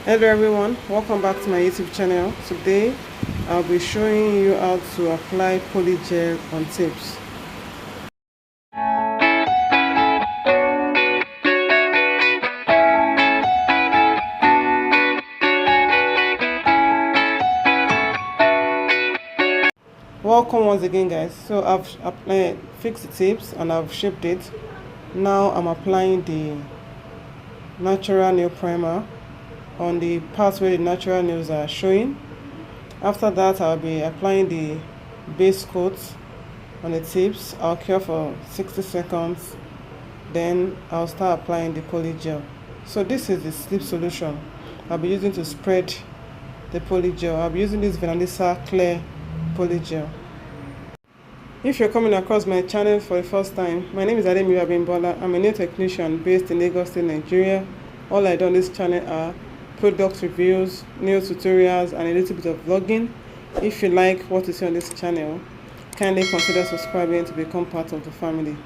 Hello everyone, welcome back to my YouTube channel. Today I'll be showing you how to apply Polygel on tips. Welcome once again guys. So I've fixed the tips and I've shaped it. Now I'm applying the natural nail primer on the parts where the natural nails are showing. After that, I'll be applying the base coat on the tips. I'll cure for 60 seconds. Then I'll start applying the Polygel. So this is the slip solution I'll be using to spread the Polygel. I'll be using this Vanessa Clear Polygel. If you're coming across my channel for the first time, my name is Ademiwa Bimbola. I'm a nail technician based in Lagos State, Nigeria. All I do on this channel are product reviews, nail tutorials, and a little bit of vlogging. If you like what you see on this channel, kindly consider subscribing to become part of the family.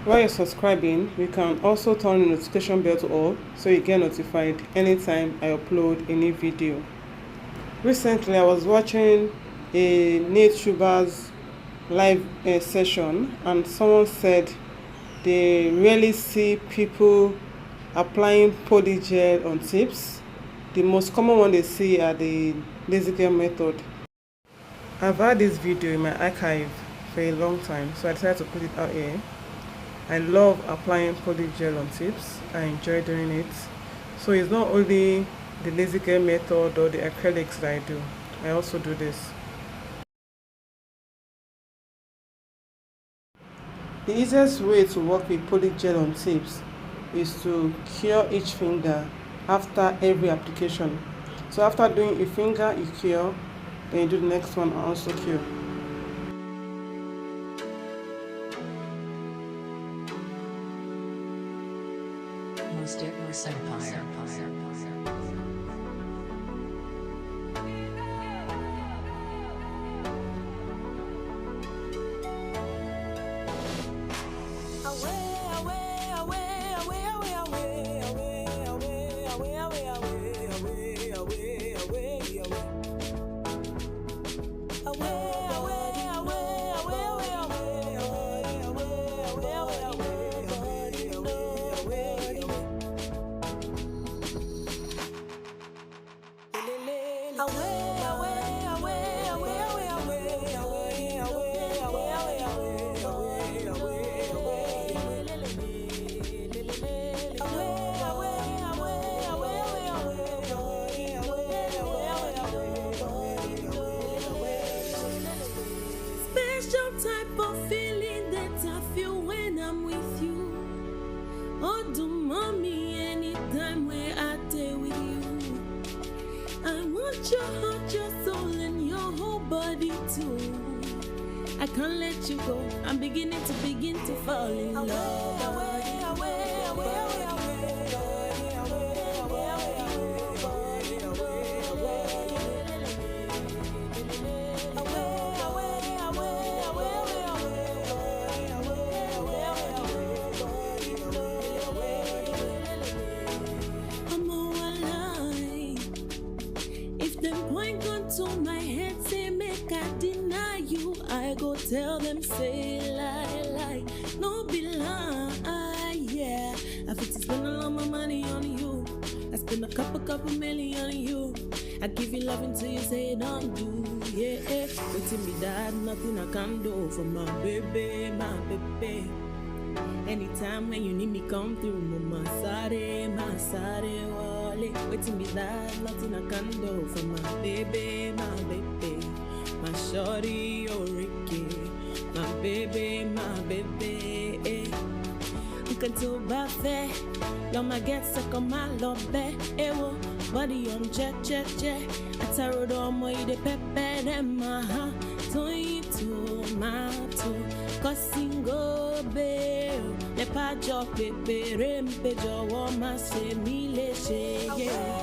While you're subscribing, you can also turn the notification bell to all so you get notified anytime I upload a new video. Recently, I was watching a nail tuber's live session, and someone said they rarely see people applying Polygel on tips. The most common one they see are the Glitterspolish method. I've had this video in my archive for a long time, so I decided to put it out here. I love applying Polygel on tips. I enjoy doing it. So it's not only the Glitterspolish method or the acrylics that I do. I also do this. The easiest way to work with Polygel on tips is to cure each finger after every application. So after doing a finger, you cure, then you do the next one and also cure. Most Empire. Type of feeling that I feel when I'm with you. Oh, do mommy anytime where I stay with you. I want your heart, your soul, and your whole body too. I can't let you go. I'm beginning to fall in love. To my head, say make I deny you. I go tell them, say lie, no be lie, yeah. I fit to spend all my money on you. I spend a couple million on you. I give you love until you say don't do, yeah. Waiting me that nothing I can do for my baby, my baby. Anytime when you need me, come through, my sare, wale. Waiting me that nothing I can do for my baby, my shorty, oh Ricky, my baby, Nkan to bafe, y'all my get stuck on my love bed, ewo, body on jet, ataro do mo ide pepe dem ma, tomato, kosingo be, le pa jo pepe rempe jo wo ma se mi le she, yeah.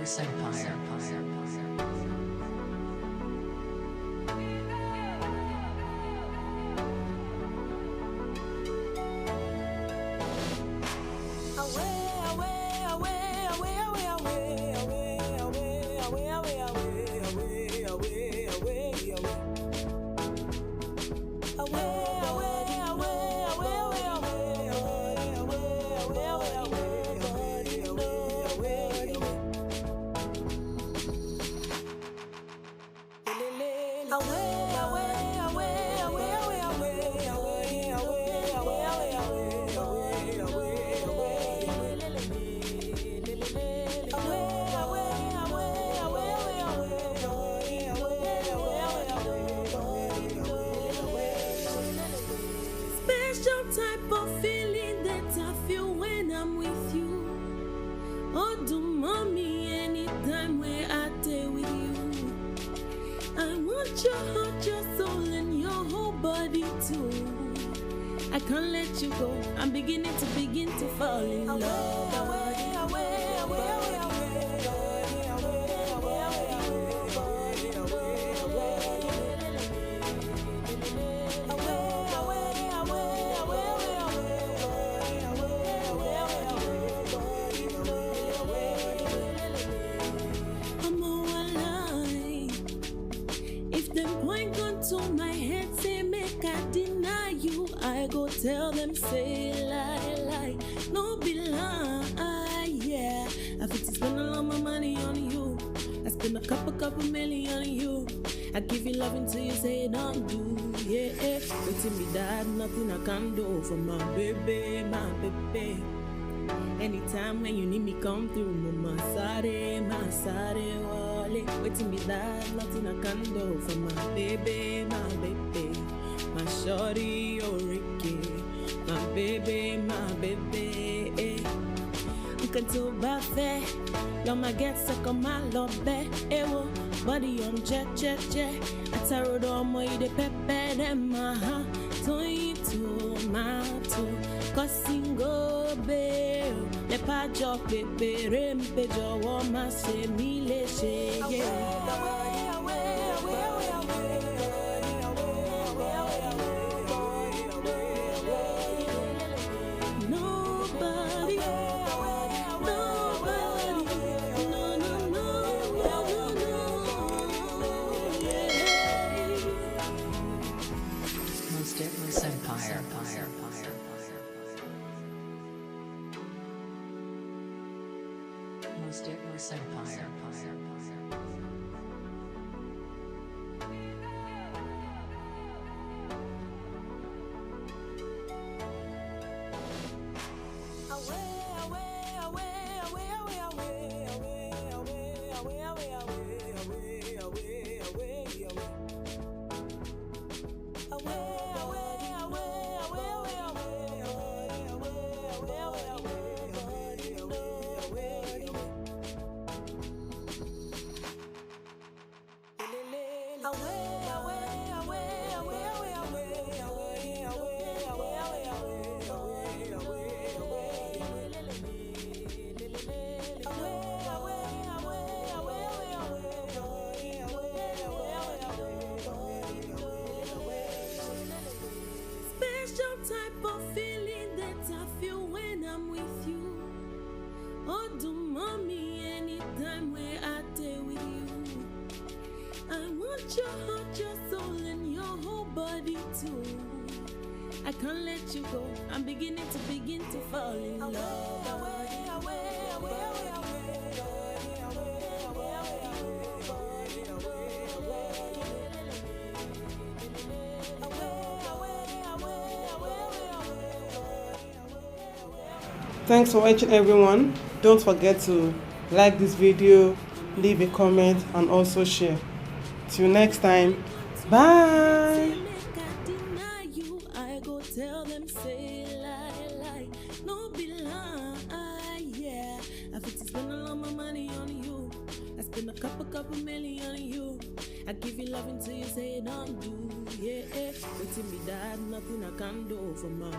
Glitterspolish Empire. Special type of feeling that I feel when I'm with you. Oh, do mommy anytime where I stay with you. I want your heart, your soul, and your whole body too. I can't let you go. I'm beginning to fall in love. Point gun to my head, say make I deny you. I go tell them, say lie, no be lie, yeah. I fit to spend all my money on you. I spend a couple million on you. I give you love until you say don't do, yeah. Waiting me that nothing I can do for my baby, my baby. Anytime when you need me, come through, my sare, wale. Waiting me that nothing I can do for my baby, my shorty, oh Ricky, my baby, Uncle to buffet, y'all my get suck on my love bed, ewo, body on jet, ataro do mo ide pepe dem ma, tomato, kosingo be. Le pa jo pepe rempe jo wo ma se mi le she Nobody, Glitterspolish Empire. Glitterspolish Empire. Type of feeling that I feel when I'm with you. Oh, do mommy anytime where I stay with you. I want your heart, your soul, and your whole body too. I can't let you go. I'm beginning to fall in love. Thanks for watching, everyone. Don't forget to like this video, leave a comment, and also share. Till next time, bye. I go tell them, say lie, no be lie, yeah. I fit to spend all my money on you. I spend a couple million on you. I give you love until you say don't do, yeah. Waiting me that nothing I can do for my